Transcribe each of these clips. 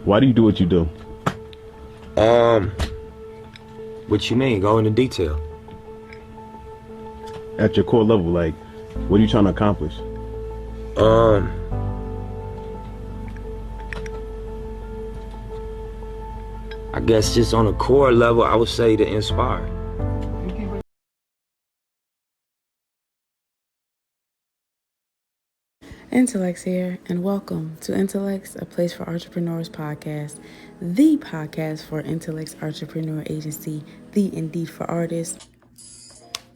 Why do you do what you do? What you mean? Go into detail. At your core level, like, what are you trying to accomplish? I guess just on a core level, I would say to inspire. Intelexx here, and welcome to Intelexx, a place for entrepreneurs podcast, the podcast for Intelexx Artrepreneur Agency, the Indeed for Artists.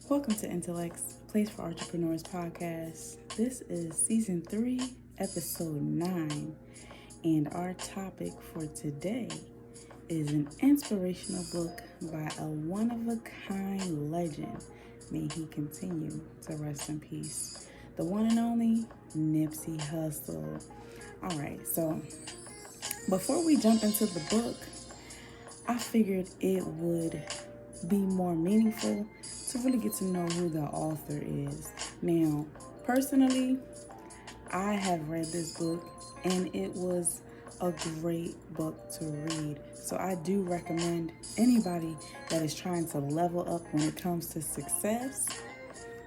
Welcome to Intelexx, a place for entrepreneurs podcast. This is season 3, episode 9, and our topic for today is an inspirational book by a one-of-a-kind legend. May he continue to rest in peace. The one and only Nipsey Hussle. All right, so before we jump into the book, I figured it would be more meaningful to really get to know who the author is. Now, personally, I have read this book and it was a great book to read. So I do recommend anybody that is trying to level up when it comes to success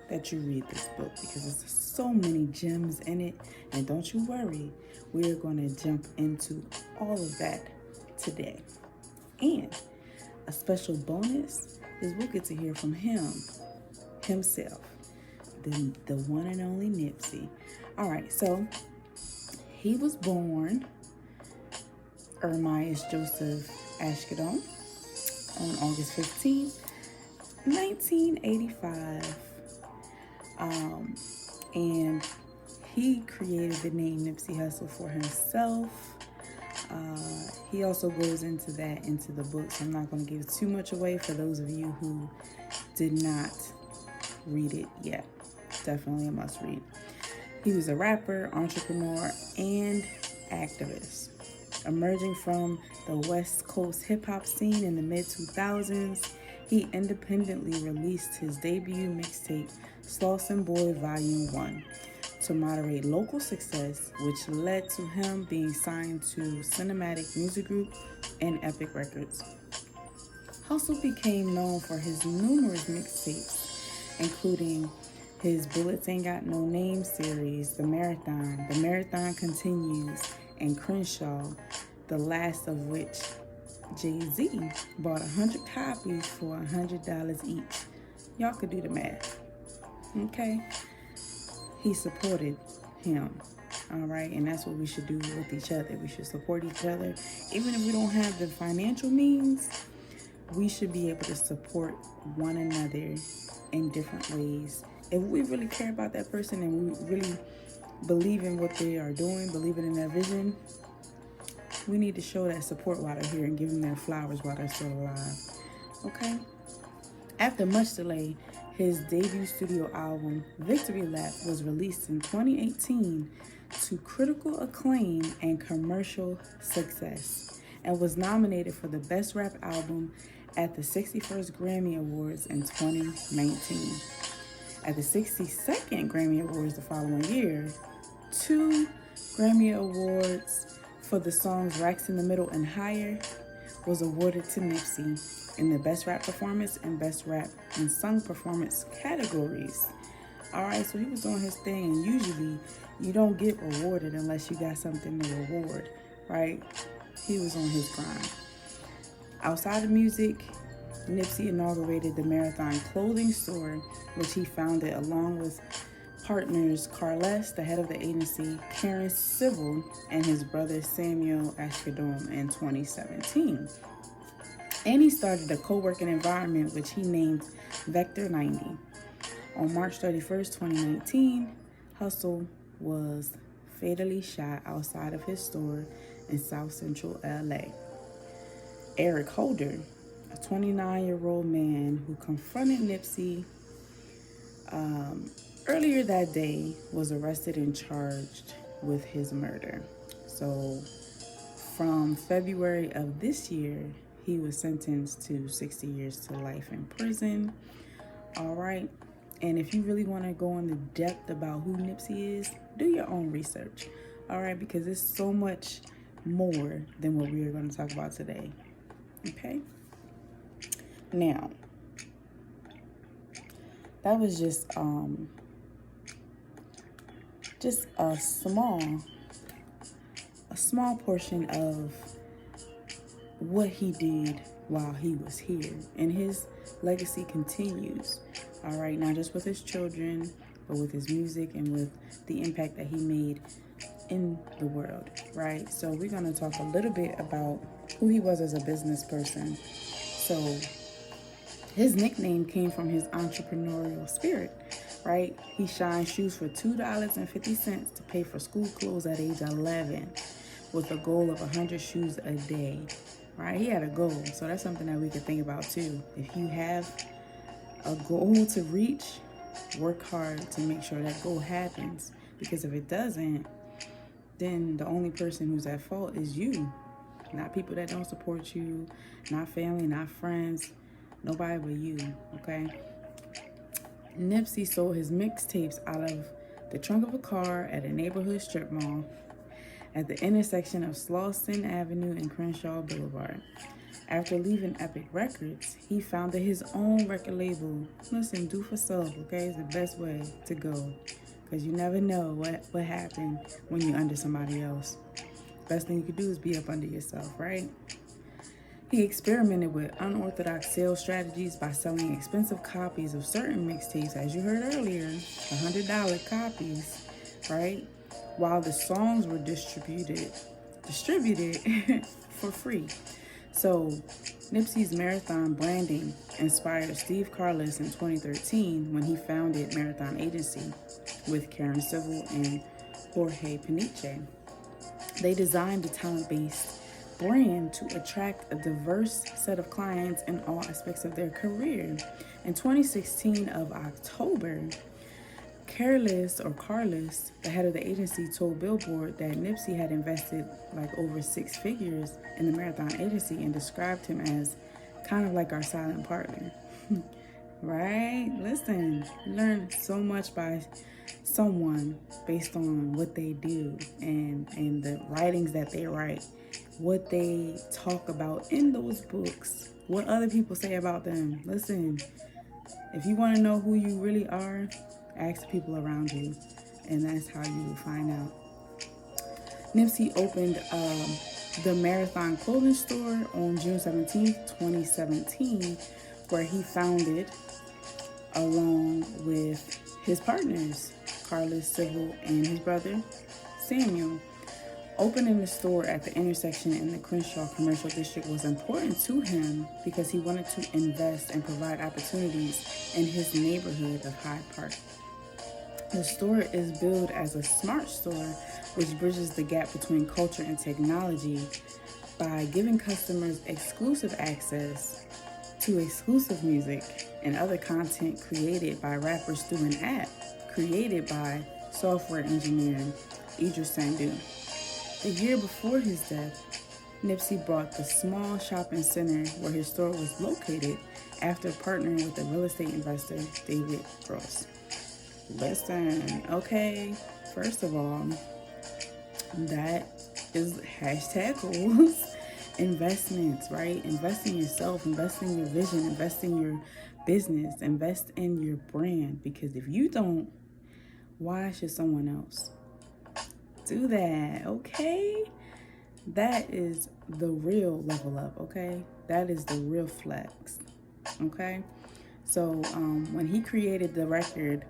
that you read this book, because there's so many gems in it. And don't you worry, we're going to jump into all of that today. And a special bonus is we'll get to hear from himself, the one and only Nipsey. All right, so he was born Ermias Joseph Asghedom on August 15th, 1985. And he created the name Nipsey Hussle for himself. He also goes into the book, so I'm not going to give too much away for those of you who did not read it yet. Definitely a must read. He was a rapper, entrepreneur, and activist. Emerging from the West Coast hip-hop scene in the mid-2000s, he independently released his debut mixtape, Slauson Boy Volume 1, to moderate local success, which led to him being signed to Cinematic Music Group and Epic Records. Hussle became known for his numerous mixtapes, including his Bullets Ain't Got No Name series, The Marathon Continues, and Crenshaw, the last of which Jay-Z bought 100 copies for $100 each. Y'all could do the math. Okay? He supported him. All right? And that's what we should do with each other. We should support each other. Even if we don't have the financial means, we should be able to support one another in different ways. If we really care about that person and we really believe in what they are doing, believe in their vision, we need to show that support while they're here and give them their flowers while they're still alive. Okay? After much delay, his debut studio album, Victory Lap, was released in 2018 to critical acclaim and commercial success, and was nominated for the Best Rap Album at the 61st Grammy Awards in 2019. At the 62nd Grammy Awards the following year, 2 Grammy Awards for the songs Racks in the Middle and Higher was awarded to Nipsey in the Best Rap Performance and Best Rap and Sung Performance categories. Alright, so he was doing his thing, and usually you don't get rewarded unless you got something to reward, right? He was on his grind. Outside of music, Nipsey inaugurated the Marathon clothing store, which he founded along with partners Carles, the head of the agency, Karen Civil, and his brother Samuel Asghedom in 2017. And he started a co-working environment, which he named Vector 90. On March 31st, 2019, Hussle was fatally shot outside of his store in South Central LA. Eric Holder, a 29-year-old man who confronted Nipsey earlier that day, was arrested and charged with his murder. So from February of this year, he was sentenced to 60 years to life in prison. All right. And if you really want to go into depth about who Nipsey is, do your own research. All right. Because there's so much more than what we are going to talk about today. Okay? Now, that was just a small portion of what he did while he was here, and his legacy continues. All right, not just with his children, but with his music and with the impact that he made in the world, right? So we're going to talk a little bit about who he was as a business person. So his nickname came from his entrepreneurial spirit, right? He shined shoes for $2.50 to pay for school clothes at age 11 with a goal of 100 shoes a day, right? He had a goal. So that's something that we could think about too. If you have a goal to reach, work hard to make sure that goal happens. Because if it doesn't, then the only person who's at fault is you. Not people that don't support you, not family, not friends, nobody but you, okay? Nipsey sold his mixtapes out of the trunk of a car at a neighborhood strip mall at the intersection of Slauson Avenue and Crenshaw Boulevard. After leaving Epic Records, he founded his own record label. Listen, do for self, okay? It's the best way to go, because you never know what happened when you're under somebody else. Best thing you could do is be up under yourself, right? He experimented with unorthodox sales strategies by selling expensive copies of certain mixtapes, as you heard earlier, $100 copies, right? While the songs were distributed for free. So Nipsey's Marathon branding inspired Steve Carless in 2013 when he founded Marathon Agency with Karen Civil and Jorge Peniche. They designed a talent-based brand to attract a diverse set of clients in all aspects of their career. In 2016 of October, Carless, the head of the agency, told Billboard that Nipsey had invested like over 6 figures in the Marathon Agency and described him as kind of like our silent partner. Right? Listen, you learn so much by someone based on what they do and the writings that they write, what they talk about in those books, what other people say about them. Listen, if you want to know who you really are, ask the people around you, and that's how you will find out. Nipsey opened the Marathon clothing store on June 17th, 2017, where he founded along with his partners, Carlos Civil and his brother, Samuel. Opening the store at the intersection in the Crenshaw Commercial District was important to him because he wanted to invest and provide opportunities in his neighborhood of Hyde Park. The store is billed as a smart store, which bridges the gap between culture and technology by giving customers exclusive access to exclusive music and other content created by rappers through an app created by software engineer Idris Sandu. The year before his death, Nipsey bought the small shopping center where his store was located after partnering with the real estate investor David Gross. Listen, okay, first of all, that is hashtag goals. Investments, right? Invest in yourself, invest in your vision, invest in your business, invest in your brand. Because if you don't, why should someone else do that? Okay? That is the real level up, okay? That is the real flex, okay? So when he created the record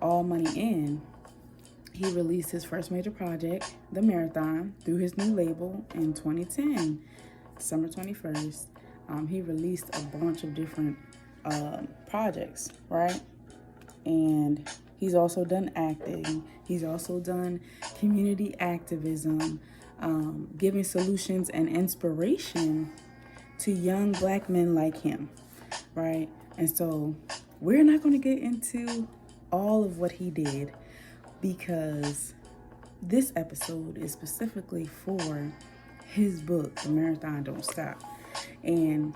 All Money In, he released his first major project, The Marathon, through his new label in 2010, December 21st. He released a bunch of different projects, right? And he's also done acting. He's also done community activism, giving solutions and inspiration to young Black men like him, right? And so we're not going to get into all of what he did because this episode is specifically for his book, The Marathon Don't Stop. And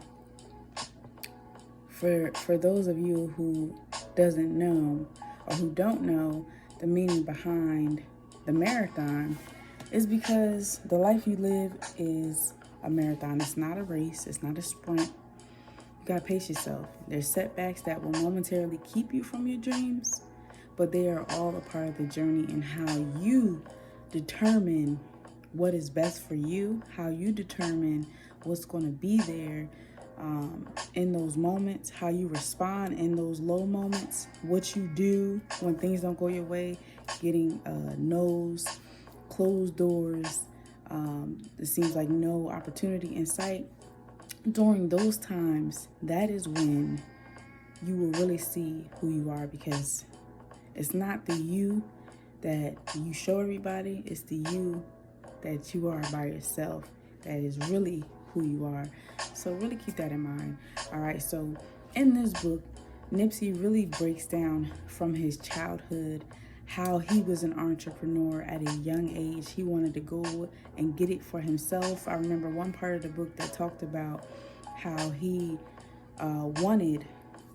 for those of you who doesn't know or who don't know the meaning behind the marathon, It's because the life you live is a marathon. It's not a race. It's not a sprint. You gotta pace yourself. There's setbacks that will momentarily keep you from your dreams, but they are all a part of the journey and how you determine what is best for you, how you determine what's going to be there in those moments, how you respond in those low moments, what you do when things don't go your way, getting no's, closed doors, it seems like no opportunity in sight. During those times, that is when you will really see who you are, because it's not the you that you show everybody, it's the you that you are by yourself that is really who you are. So really keep that in mind. All right, so in this book, Nipsey really breaks down from his childhood how he was an entrepreneur at a young age. He wanted to go and get it for himself. I remember one part of the book that talked about how he wanted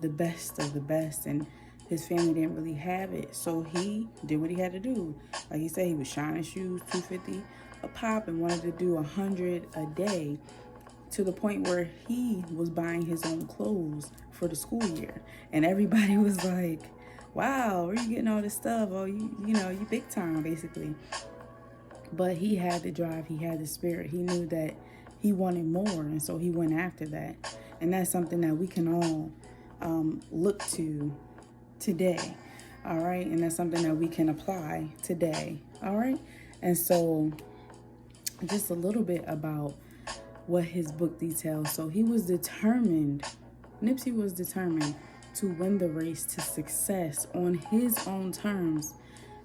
the best of the best, and his family didn't really have it, so he did what he had to do. Like he said, he was shining shoes, $250 a pop, and wanted to do 100 a day, to the point where he was buying his own clothes for the school year, and everybody was like, "Wow, where are you getting all this stuff? Oh, you know, you big time, basically." But he had the drive, he had the spirit. He knew that he wanted more, and so he went after that. And that's something that we can all look to today, all right? And that's something that we can apply today, all right? And so just a little bit about what his book details. So he was determined, Nipsey was determined to win the race to success on his own terms,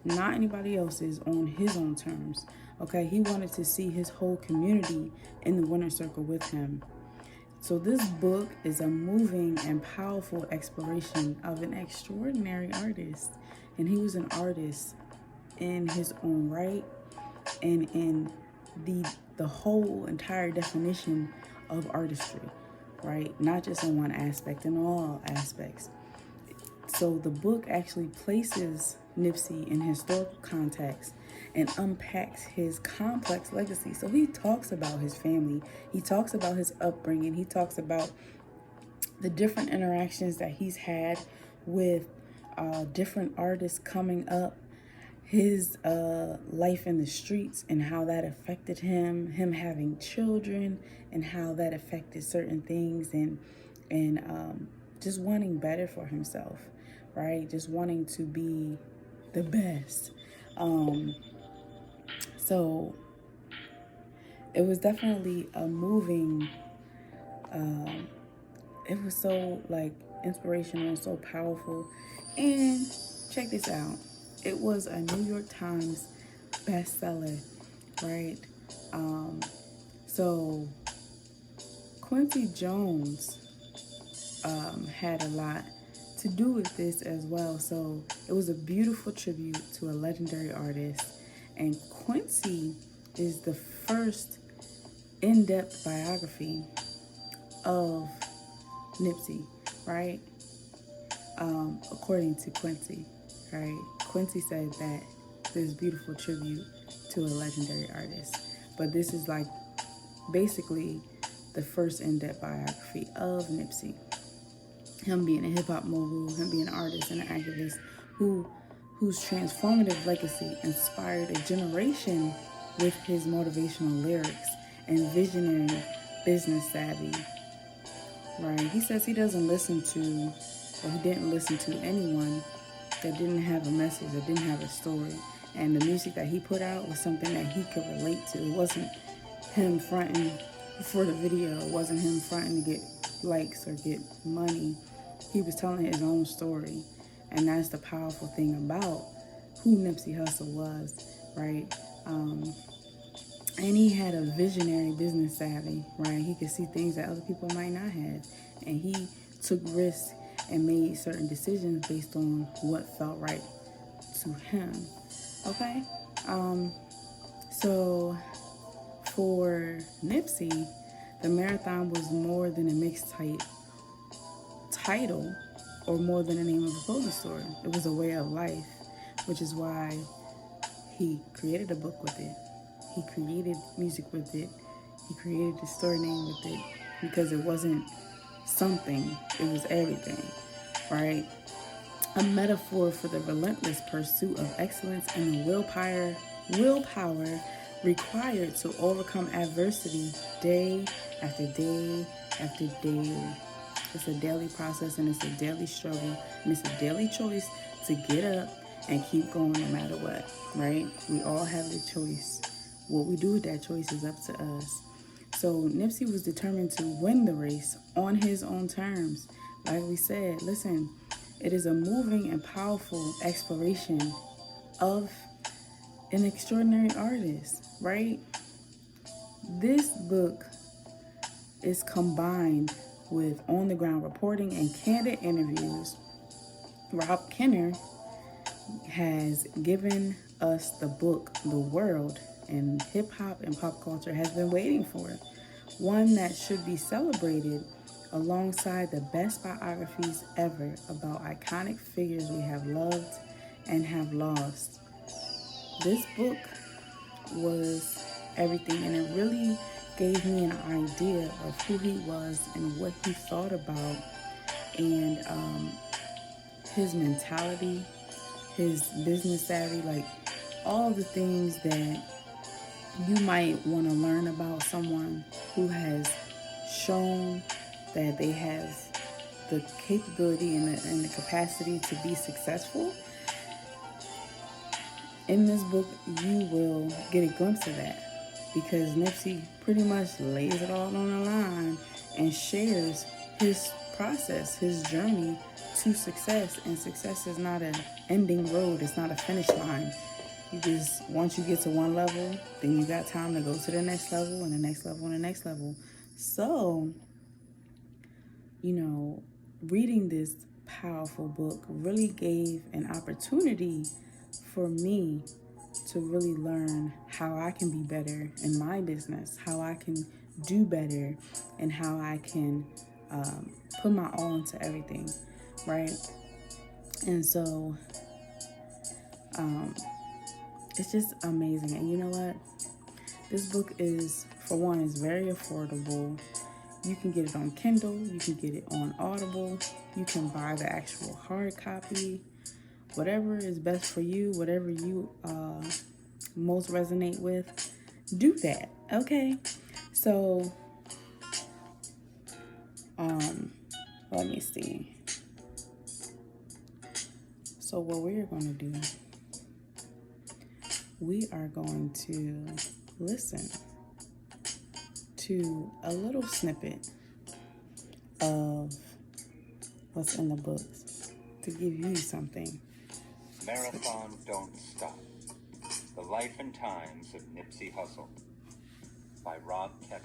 not anybody else's, on his own terms. Okay, he wanted to see his whole community in the winner circle with him. So this book is a moving and powerful exploration of an extraordinary artist. And he was an artist in his own right, and in the whole entire definition of artistry, right? Not just in one aspect, in all aspects. So the book actually places Nipsey in historical context and unpacks his complex legacy. So he talks about his family, he talks about his upbringing, he talks about the different interactions that he's had with different artists coming up, his life in the streets and how that affected him having children and how that affected certain things, and just wanting better for himself, right? Just wanting to be the best. So it was definitely a moving, it was so like inspirational, so powerful. And check this out. It was a New York Times bestseller, right? So Quincy Jones had a lot to do with this as well. So it was a beautiful tribute to a legendary artist. And Quincy is the first in-depth biography of Nipsey, right? According to Quincy, right? Quincy said that this beautiful tribute to a legendary artist. But this is like basically the first in-depth biography of Nipsey. Him being a hip-hop mogul, him being an artist and an activist whose transformative legacy inspired a generation with his motivational lyrics and visionary business savvy. Right? He says he doesn't listen to, or he didn't listen to anyone that didn't have a message, that didn't have a story. And the music that he put out was something that he could relate to. It wasn't him fronting for the video. It wasn't him fronting to get likes or get money. He was telling his own story. And that's the powerful thing about who Nipsey Hussle was, right? And he had a visionary business savvy, right? He could see things that other people might not have. And he took risks and made certain decisions based on what felt right to him, okay? So for Nipsey, the marathon was more than a mixtape title or more than the name of a clothing store. It was a way of life, which is why he created a book with it, He created music with it. He created the store name with it because it wasn't something, it was everything, right? A metaphor for the relentless pursuit of excellence and the willpower required to overcome adversity day after day after day. It's a daily process and it's a daily struggle and it's a daily choice to get up and keep going no matter what, right? We all have the choice. What we do with that choice is up to us. So Nipsey was determined to win the race on his own terms. Like we said, listen, it is a moving and powerful exploration of an extraordinary artist, right? This book is combined with on-the-ground reporting and candid interviews. Rob Kenner has given us the book the world and hip-hop and pop culture has been waiting for. One that should be celebrated alongside the best biographies ever about iconic figures we have loved and have lost. This book was everything, and it really gave me an idea of who he was and what he thought about, and his mentality, his business savvy, like all the things that you might want to learn about someone who has shown that they have the capability and the capacity to be successful. In this book, you will get a glimpse of that because Nipsey pretty much lays it all on the line and shares his process, his journey to success. And success is not an ending road. It's not a finish line. You just, once you get to one level, then you got time to go to the next level and the next level and the next level. So, reading this powerful book really gave an opportunity for me to really learn how I can be better in my business, how I can do better, and how I can put my all into everything, right? And so it's just amazing. And you know what? This book is, for one, is very affordable. You can get it on Kindle. You can get it on Audible. You can buy the actual hard copy. Whatever is best for you, whatever you most resonate with, do that, okay? So, let me see. So what we're going to do, we are going to listen to a little snippet of what's in the books to give you something. Marathon Don't Stop. The Life and Times of Nipsey Hussle by Rob Kenner.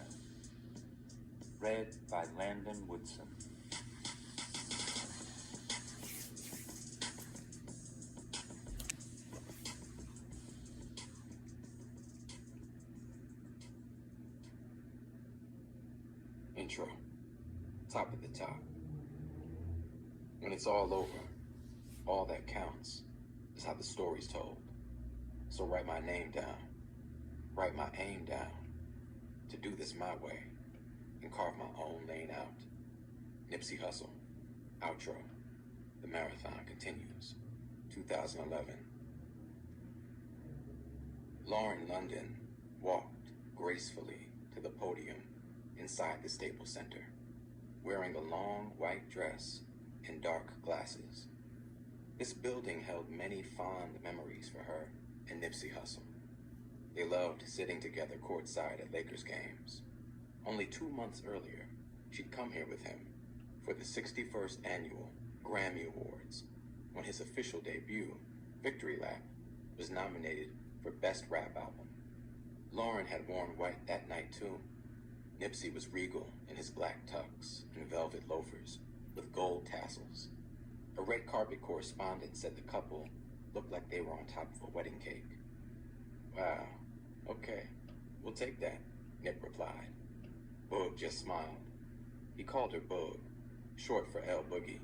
Read by Landon Woodson. Intro. Top of the top. When it's all over, all that counts is how the story's told. So write my name down, write my aim down, to do this my way, and carve my own lane out. Nipsey Hussle. Outro. The marathon continues. 2011. Lauren London walked gracefully to the podium inside the Staples Center, wearing a long white dress and dark glasses. This building held many fond memories for her and Nipsey Hussle. They loved sitting together courtside at Lakers games. Only 2 months earlier, she'd come here with him for the 61st annual Grammy Awards, when his official debut, Victory Lap, was nominated for Best Rap Album. Lauren had worn white that night too. Nipsey was regal in his black tux and velvet loafers with gold tassels. A red carpet correspondent said the couple looked like they were on top of a wedding cake. Wow, okay, we'll take that, Nip replied. Boog just smiled. He called her Boog, short for L Boogie.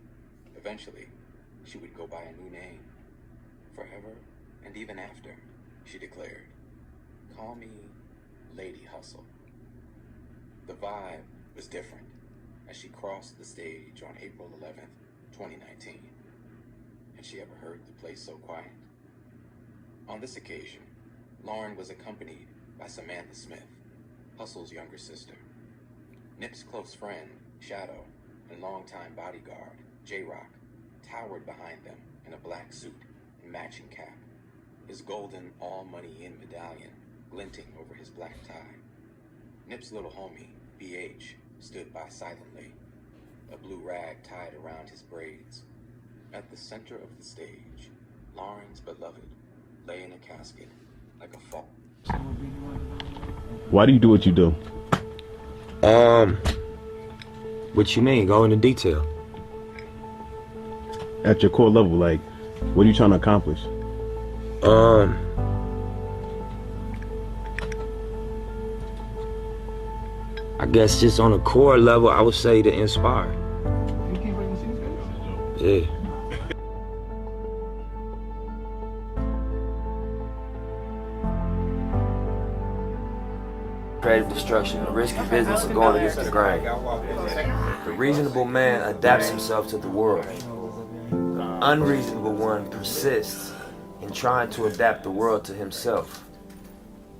Eventually, she would go by a new name. Forever and even after, she declared. Call me Lady Hustle. The vibe was different as she crossed the stage on April 11th, 2019. Had she ever heard the place so quiet? On this occasion, Lauren was accompanied by Samantha Smith, Hustle's younger sister. Nip's close friend, Shadow, and longtime bodyguard, J-Rock, towered behind them in a black suit and matching cap, his golden all-money-in medallion glinting over his black tie. Nip's little homie, BH, stood by silently, a blue rag tied around his braids. At the center of the stage, Lauren's beloved lay in a casket like a fall. Why do you do what you do? What you mean? Go into detail. At your core level, like, what are you trying to accomplish? I guess just on a core level, I would say to inspire. Yeah. Creative destruction, a risky business of going against the grain. The reasonable man adapts himself to the world. The unreasonable one persists in trying to adapt the world to himself.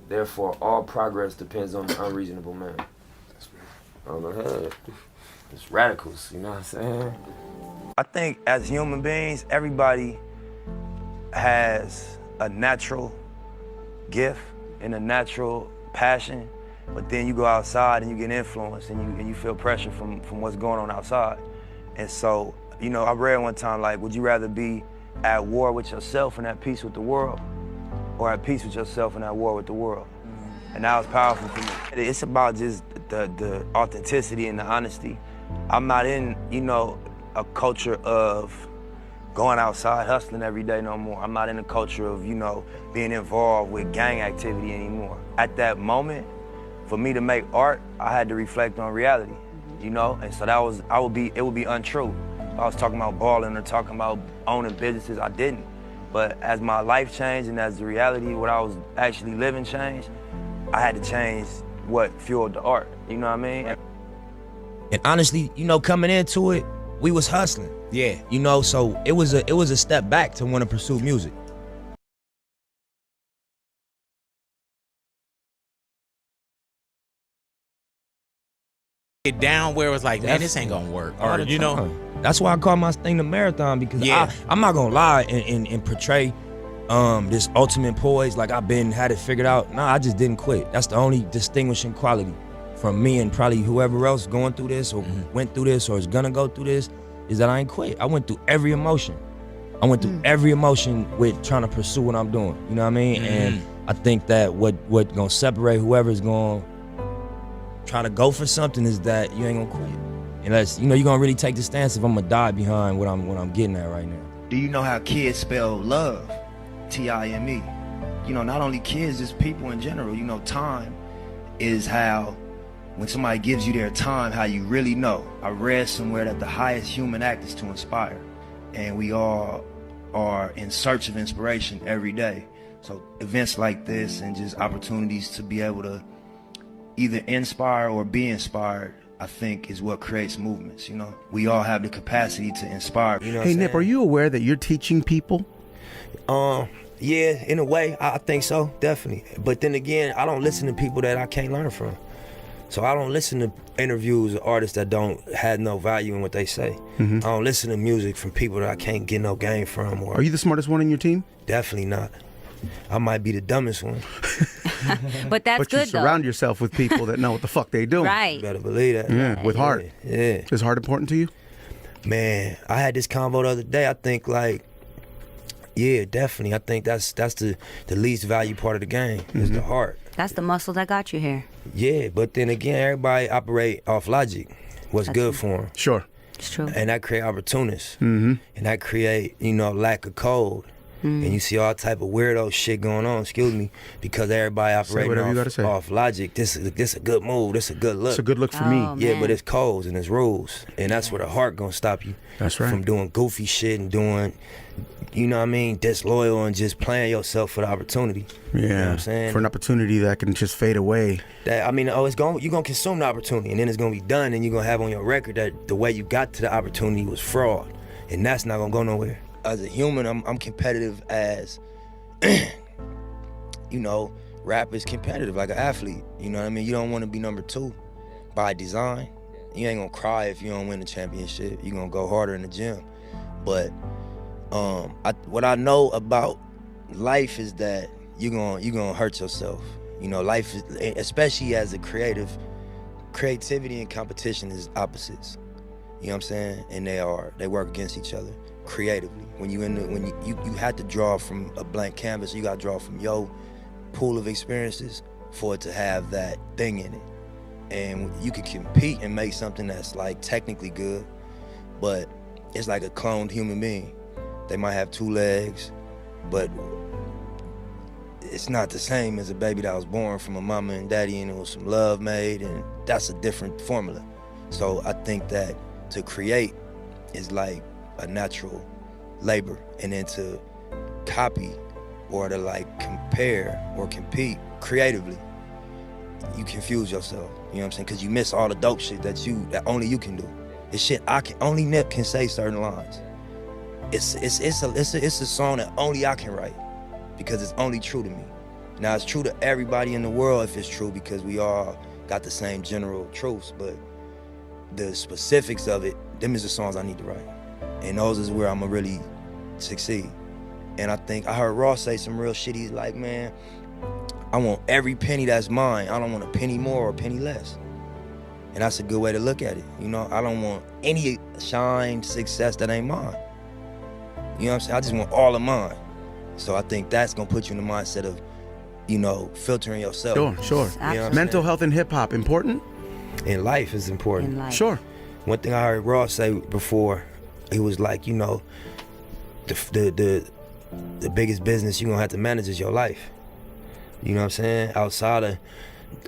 Therefore, all progress depends on the unreasonable man. On the head. It's radicals, you know what I'm saying? I think as human beings, everybody has a natural gift and a natural passion, but then you go outside and you get influenced and you feel pressure from what's going on outside. And so, you know, I read one time, like, would you rather be at war with yourself and at peace with the world, or at peace with yourself and at war with the world? And that was powerful for me. It's about just the authenticity and the honesty. I'm not in, you know, a culture of going outside hustling every day no more. I'm not in a culture of, you know, being involved with gang activity anymore. At that moment, for me to make art, I had to reflect on reality, you know? And so it would be untrue. If I was talking about balling or talking about owning businesses, I didn't. But as my life changed and as the reality, what I was actually living changed, I had to change what fueled the art, you know what I mean? And honestly, you know, coming into it, we was hustling. Yeah. You know, so it was a step back to want to pursue music. It down where it was like, man, this ain't gonna work. Or, you know. That's why I call my thing the marathon, because I'm not gonna lie and portray this ultimate poise like I've had it figured out. No, I just didn't quit. That's the only distinguishing quality from me and probably whoever else going through this or went through this or is gonna go through this, is that I ain't quit. I went through every emotion. I went through every emotion with trying to pursue what I'm doing. You know what I mean? And I think that what gonna separate whoever's gonna try to go for something is that you ain't gonna quit. Unless, you know, you're gonna really take the stance if I'm gonna die behind what I'm getting at right now. Do you know how kids spell love? T-I-M-E. You know, not only kids, it's people in general. You know, time is how, when somebody gives you their time, how you really know. I read somewhere that the highest human act is to inspire. And we all are in search of inspiration every day. So events like this and just opportunities to be able to either inspire or be inspired, I think, is what creates movements. You know, we all have the capacity to inspire. You know, hey Nip, are you aware that you're teaching people? Yeah, in a way, I think so, definitely. But then again, I don't listen to people that I can't learn from. So I don't listen to interviews of artists that don't have no value in what they say. I don't listen to music from people that I can't get no game from. Or are you the smartest one in your team? Definitely not. I might be the dumbest one. But that's good, though. But you surround yourself with people that know what the fuck they do. Right. You better believe that. Yeah, with heart. Yeah. Is heart important to you? Man, I had this convo the other day. I think, like, yeah, definitely. I think that's the least value part of the game is the heart. That's the muscle that got you here. Yeah, but then again, everybody operate off logic. What's good for them? Sure. It's true. And that create opportunists. And that create, you know, lack of code. And you see all type of weirdo shit going on, excuse me, because everybody operating off logic. This is a good move, this is a good look. It's a good look for me. Yeah, but it's codes and it's rules. And that's where the heart gonna stop you. That's right. From doing goofy shit and doing, you know what I mean, disloyal and just playing yourself for the opportunity. Yeah, you know what I'm saying? For an opportunity that can just fade away. That, I mean, you're gonna consume the opportunity and then it's gonna be done and you're gonna have on your record that the way you got to the opportunity was fraud. And that's not gonna go nowhere. As a human, I'm competitive as, you know, rap is competitive like an athlete. You know what I mean? You don't want to be number 2 by design. You ain't gonna cry if you don't win the championship. You're gonna go harder in the gym. But what I know about life is that you're gonna hurt yourself. You know, life is, especially as a creativity and competition is opposites. You know what I'm saying? And they work against each other creatively. When you had to draw from a blank canvas, you got to draw from your pool of experiences for it to have that thing in it. And you can compete and make something that's like technically good, but it's like a cloned human being. They might have 2 legs, but it's not the same as a baby that was born from a mama and daddy and it was some love made, and that's a different formula. So I think that to create is like a natural labor, and then to copy or to like compare or compete creatively, you confuse yourself. You know what I'm saying? Because you miss all the dope shit that only you can do. It's shit only Nip can say certain lines. It's a song that only I can write because it's only true to me. Now it's true to everybody in the world if it's true because we all got the same general truths, but the specifics of it, them is the songs I need to write. And those is where I'ma really succeed. And I think I heard Ross say some real shit. He's like, man, I want every penny that's mine. I don't want a penny more or a penny less. And that's a good way to look at it. You know, I don't want any shine, success that ain't mine. You know what I'm saying? I just want all of mine. So I think that's gonna put you in the mindset of, you know, filtering yourself. Sure. You know Mental health in hip hop, important? In life is important. Sure. One thing I heard Ross say before, he was like, you know, the biggest business you're gonna have to manage is your life. You know what I'm saying? Outside of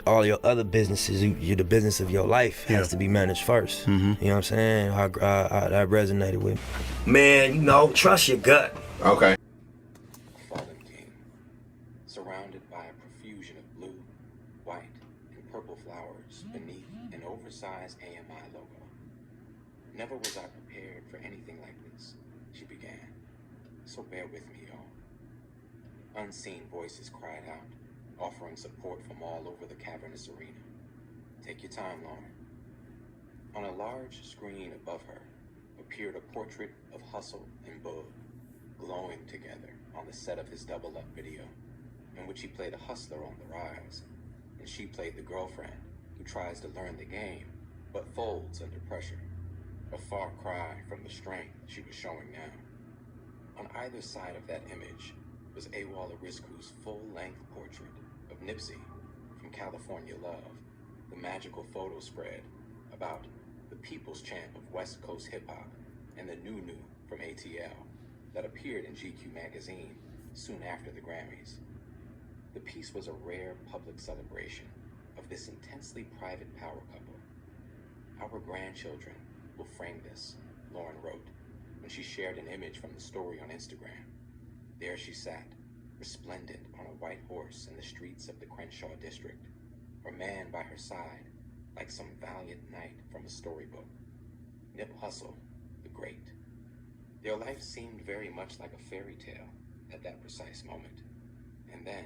all your other businesses, the business of your life has to be managed first. You know what I'm saying? That resonated with me. Man, you know, trust your gut. Okay. Fallen king, surrounded by a profusion of blue, white, and purple flowers beneath an oversized AMI logo. Never was I prepared for anything like this, she began. So bear with me, y'all. Unseen voices cried out, offering support from all over the cavernous arena. Take your time, Lauren. On a large screen above her appeared a portrait of Hussle and Bug glowing together on the set of his Double Up video, in which he played a hustler on the rise, and she played the girlfriend who tries to learn the game but folds under pressure. A far cry from the strength she was showing now. On either side of that image was Awala Rizku's full-length portrait of Nipsey from California Love, the magical photo spread about the people's champ of West Coast hip-hop and the new from ATL that appeared in GQ magazine soon after the Grammys. The piece was a rare public celebration of this intensely private power couple. Our grandchildren will frame this, Lauren wrote, when she shared an image from the story on Instagram. There she sat, resplendent on a white horse in the streets of the Crenshaw district, her man by her side, like some valiant knight from a storybook. Nip Hussle, the great. Their life seemed very much like a fairy tale at that precise moment. And then,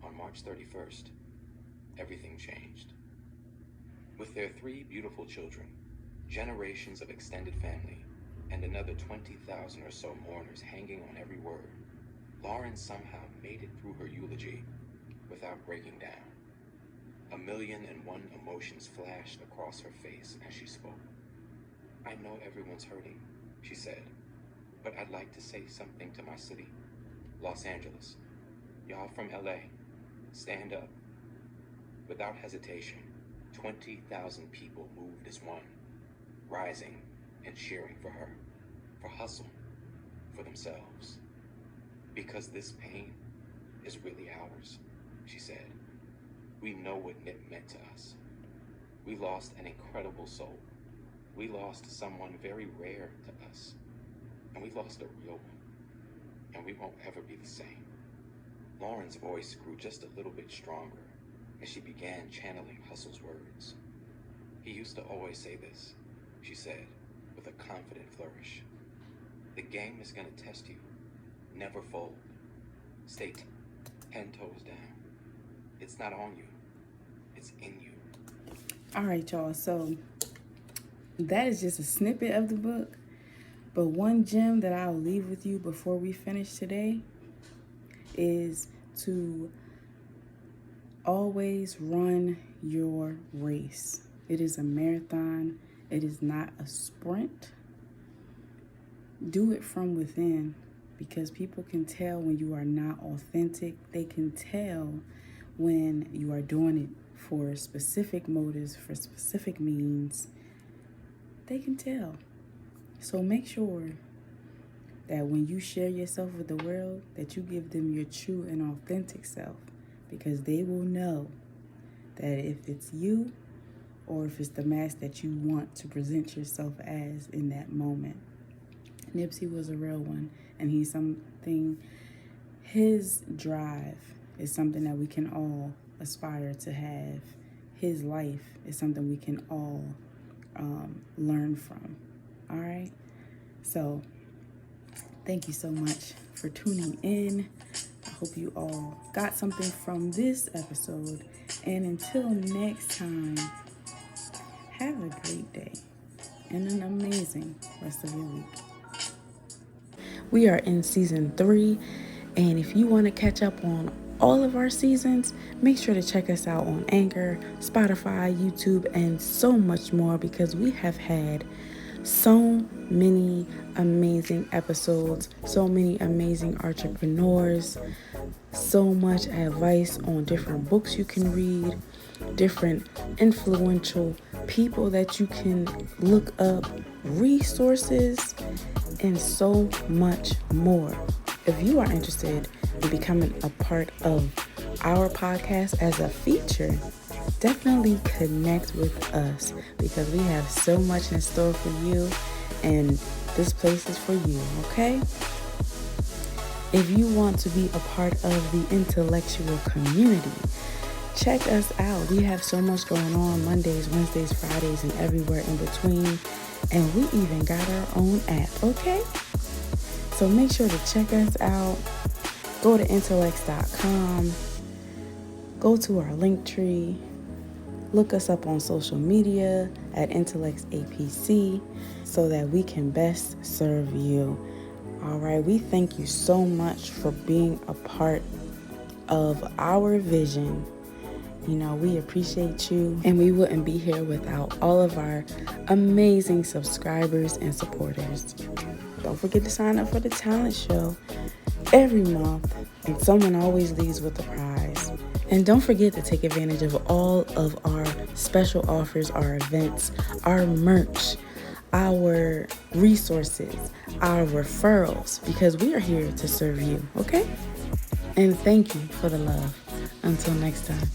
on March 31st, everything changed. With their 3 beautiful children, generations of extended family, and another 20,000 or so mourners hanging on every word, Lauren somehow made it through her eulogy without breaking down. 1,000,001 emotions flashed across her face as she spoke. I know everyone's hurting, she said, but I'd like to say something to my city, Los Angeles. Y'all from LA, stand up. Without hesitation, 20,000 people moved as one, rising and cheering for her, for Hussle, for themselves. Because this pain is really ours, she said. We know what Nip meant to us. We lost an incredible soul. We lost someone very rare to us. And we lost a real one. And we won't ever be the same. Lauren's voice grew just a little bit stronger as she began channeling Hussle's words. He used to always say this, she said, with a confident flourish. The game is gonna test you. Never fold. Stay 10 toes down. It's not on you. It's in you. All right, y'all. So that is just a snippet of the book. But one gem that I'll leave with you before we finish today is to always run your race. It is a marathon. It is not a sprint. Do it from within, because people can tell when you are not authentic. They can tell when you are doing it for specific motives, for specific means. They can tell. So make sure that when you share yourself with the world, that you give them your true and authentic self, because they will know that if it's you or if it's the mask that you want to present yourself as in that moment. Nipsey was a real one, and he's something, his drive is something that we can all aspire to have. His life is something we can all learn from. All right? So thank you so much for tuning in. I hope you all got something from this episode. And until next time, have a great day and an amazing rest of your week. We are in season 3, and if you want to catch up on all of our seasons, make sure to check us out on Anchor, Spotify, YouTube, and so much more, because we have had so many amazing episodes, so many amazing entrepreneurs, so much advice on different books you can read, different influential people that you can look up, resources, and so much more. If you are interested in becoming a part of our podcast as a feature, definitely connect with us, because we have so much in store for you, and this place is for you, okay? If you want to be a part of the intellectual community, check us out. We have so much going on Mondays, Wednesdays, Fridays, and everywhere in between. And we even got our own app, okay? So make sure to check us out. Go to Intelexx.com. Go to our link tree. Look us up on social media at Intelexx APC so that we can best serve you. All right, we thank you so much for being a part of our vision. You know, we appreciate you, and we wouldn't be here without all of our amazing subscribers and supporters. Don't forget to sign up for the talent show every month, and someone always leaves with a prize. And don't forget to take advantage of all of our special offers, our events, our merch, our resources, our referrals, because we are here to serve you, okay? And thank you for the love. Until next time.